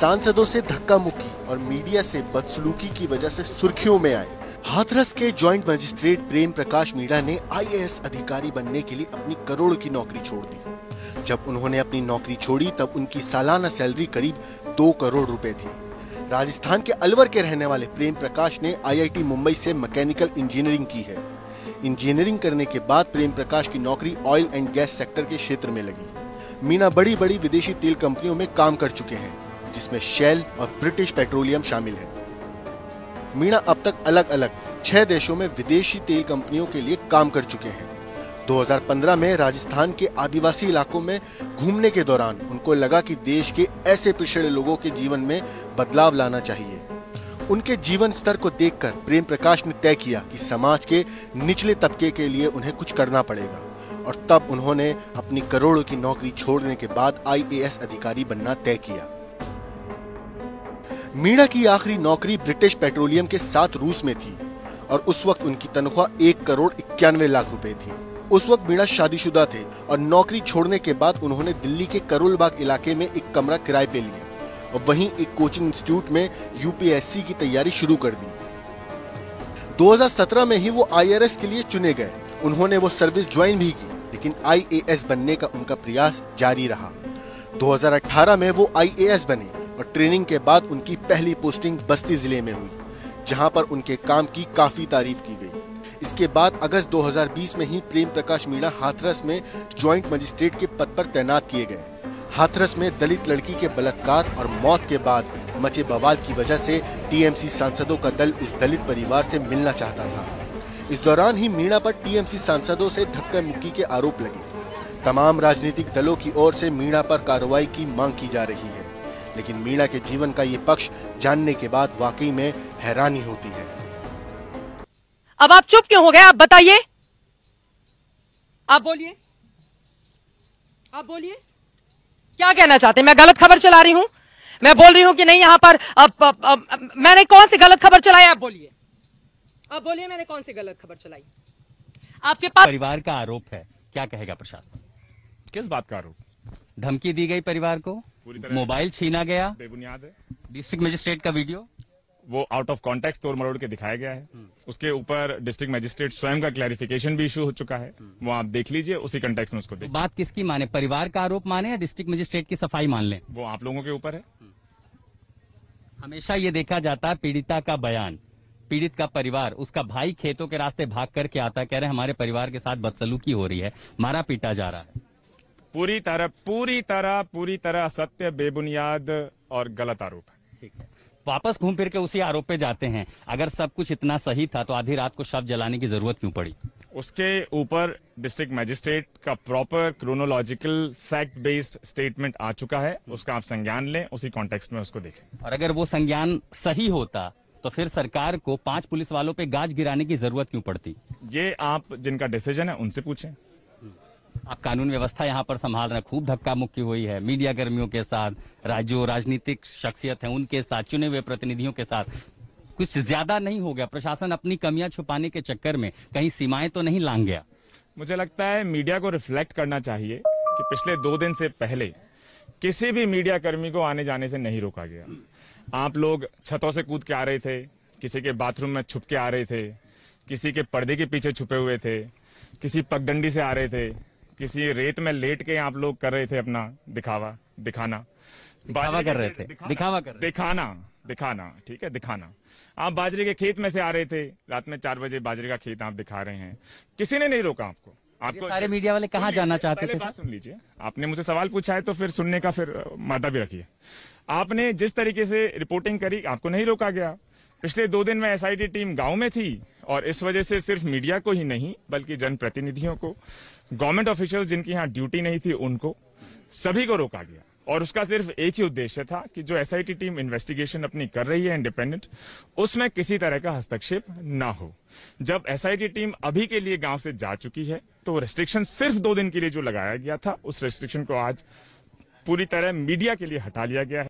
सांसदों से धक्का मुक्की और मीडिया से बदसलूकी की वजह से सुर्खियों में आए। हाथरस के जॉइंट मजिस्ट्रेट प्रेम प्रकाश मीणा ने आईएएस अधिकारी बनने के लिए अपनी करोड़ की नौकरी छोड़ दी। जब उन्होंने अपनी नौकरी छोड़ी तब उनकी सालाना सैलरी करीब 2 करोड़ रुपए थी। राजस्थान के अलवर के रहने वाले प्रेम प्रकाश ने आईआईटी मुंबई से मैकेनिकल इंजीनियरिंग की है। इंजीनियरिंग करने के बाद प्रेम प्रकाश की नौकरी ऑयल एंड गैस सेक्टर के क्षेत्र में लगी। मीणा बड़ी बड़ी विदेशी तेल कंपनियों में काम कर चुके हैं, जिसमें शेल और ब्रिटिश पेट्रोलियम शामिल है। मीणा अब तक अलग अलग 6 देशों में विदेशी तेल कंपनियों के लिए काम कर चुके हैं। 2015 में राजस्थान के आदिवासी इलाकों में घूमने के दौरान उनको लगा कि देश के ऐसे पिछड़े लोगों के जीवन में बदलाव लाना चाहिए। उनके जीवन स्तर को देखकर प्रेम प्रकाश ने तय किया कि समाज के निचले तबके के लिए उन्हें कुछ करना पड़ेगा, और तब उन्होंने अपनी करोड़ों की नौकरी छोड़ने के बाद आईएएस अधिकारी बनना तय किया। मीणा की आखिरी नौकरी ब्रिटिश पेट्रोलियम के साथ रूस में थी और उस वक्त उनकी तनख्वाह 1 करोड़ 91 लाख रुपए थी। उस वक्त मीणा शादीशुदा थे और नौकरी छोड़ने के बाद उन्होंने दिल्ली के करोल बाग इलाके में एक कमरा किराए पे लिया और वहीं एक कोचिंग इंस्टीट्यूट में यूपीएससी की तैयारी शुरू कर दी। 2017 में ही वो आईआरएस के लिए चुने गए। उन्होंने वो सर्विस ज्वाइन भी की, लेकिन आईएएस बनने का उनका प्रयास जारी रहा। 2018 में वो आईएएस बने और ट्रेनिंग के बाद उनकी पहली पोस्टिंग बस्ती जिले में हुई, जहां पर उनके काम की काफी तारीफ की गई। इसके बाद अगस्त 2020 में ही प्रेम प्रकाश मीणा हाथरस में ज्वाइंट मजिस्ट्रेट के पद पर तैनात किए गए। हाथरस में दलित लड़की के बलात्कार और मौत के बाद मचे बवाल की वजह से टीएमसी सांसदों का दल उस दलित परिवार से मिलना चाहता था। इस दौरान ही मीणा पर टीएमसी सांसदों से धक्का मुक्की के आरोप लगे। तमाम राजनीतिक दलों की ओर से मीणा पर कार्रवाई की मांग की जा रही है, लेकिन मीणा के जीवन का ये पक्ष जानने के बाद वाकई में हैरानी होती है। अब आप चुप क्यों हो गए? आप बताइए, आप बोलिए, आप बोलिए, क्या कहना चाहते हैं? मैं गलत खबर चला रही हूं? मैं बोल रही हूं कि नहीं यहां पर मैंने कौन सी गलत खबर चलाई? आप बोलिए, आप बोलिए, मैंने कौन सी गलत खबर चलाई? आपके पास परिवार का आरोप है, क्या कहेगा प्रशासन? किस बात का आरोप? धमकी दी गई परिवार को, मोबाइल छीना गया, बेबुनियाद है। डिस्ट्रिक्ट मजिस्ट्रेट का वीडियो वो आउट ऑफ कॉन्टेक्स्ट तोड़ मरोड़ के दिखाया गया है। उसके ऊपर डिस्ट्रिक्ट मजिस्ट्रेट स्वयं का क्लैरिफिकेशन भी इशू हो चुका है। वो आप देख लीजिए, उसी कॉन्टेक्स्ट में उसको देखिए। बात किसकी माने, परिवार का आरोप माने या डिस्ट्रिक्ट मजिस्ट्रेट की सफाई मान लें? वो आप लोगों के ऊपर है। हमेशा ये देखा जाता है पीड़िता का बयान, पीड़ित का परिवार, उसका भाई खेतों के रास्ते भाग करके आता, कह रहे हमारे परिवार के साथ बदसलूकी हो रही है, मारा पीटा जा रहा है। पूरी तरह असत्य, बेबुनियाद और गलत आरोप है। ठीक है, वापस घूम फिर के उसी आरोप पे जाते हैं। अगर सब कुछ इतना सही था तो आधी रात को शव जलाने की जरूरत क्यों पड़ी? उसके ऊपर डिस्ट्रिक्ट मजिस्ट्रेट का proper chronological fact based statement आ चुका है। उसका आप संज्ञान लें, उसी कॉन्टेक्स्ट में उसको देखें। और अगर वो संज्ञान सही होता तो फिर सरकार को 5 पुलिस वालों पे गाज गिराने की जरूरत क्यों पड़ती? ये आप जिनका डिसीजन है उनसे पूछें। आप कानून व्यवस्था यहाँ पर संभाल रहे हैं, खूब धक्का मुक्की हुई है मीडिया कर्मियों के साथ, जो राजनीतिक शख्सियत है उनके साथ, चुने हुए प्रतिनिधियों के साथ। कुछ ज्यादा नहीं हो गया? प्रशासन अपनी कमियां छुपाने के चक्कर में कहीं सीमाएं तो नहीं लांघ गया? मुझे लगता है मीडिया को रिफ्लेक्ट करना चाहिए कि पिछले 2 दिन से पहले किसी भी मीडिया कर्मी को आने जाने से नहीं रोका गया। आप लोग छतों से कूद के आ रहे थे, किसी के बाथरूम में छुप के आ रहे थे, किसी के पर्दे के पीछे छुपे हुए थे, किसी पगडंडी से आ रहे थे, किसी रेत में लेट के आप लोग कर रहे थे अपना दिखाना कर रहे थे, दिखाना, ठीक है, दिखाना। आप बाजरे के खेत में से आ रहे थे, रात में 4 बजे बाजरे का खेत आप दिखा रहे हैं, किसी ने नहीं रोका आपको। सारे मीडिया वाले कहाँ जाना चाहते थे? बात सुन लीजिए, आपने मुझसे सवाल पूछा है तो फिर सुनने का फिर मादा भी रखिए। आपने जिस तरीके से रिपोर्टिंग करी, आपको नहीं रोका गया। पिछले 2 दिन में एसआईटी टीम गांव में थी और इस वजह से सिर्फ मीडिया को ही नहीं बल्कि जनप्रतिनिधियों को, गवर्नमेंट ऑफिशियल्स जिनकी यहाँ ड्यूटी नहीं थी उनको, सभी को रोका गया। और उसका सिर्फ एक ही उद्देश्य था कि जो एसआईटी टीम इन्वेस्टिगेशन अपनी कर रही है इंडिपेंडेंट, उसमें किसी तरह का हस्तक्षेप ना हो। जब एसआईटी टीम अभी के लिए गांव से जा चुकी है तो रेस्ट्रिक्शन सिर्फ 2 दिन के लिए जो लगाया गया था, उस रेस्ट्रिक्शन को आज पूरी तरह मीडिया के लिए हटा लिया गया है।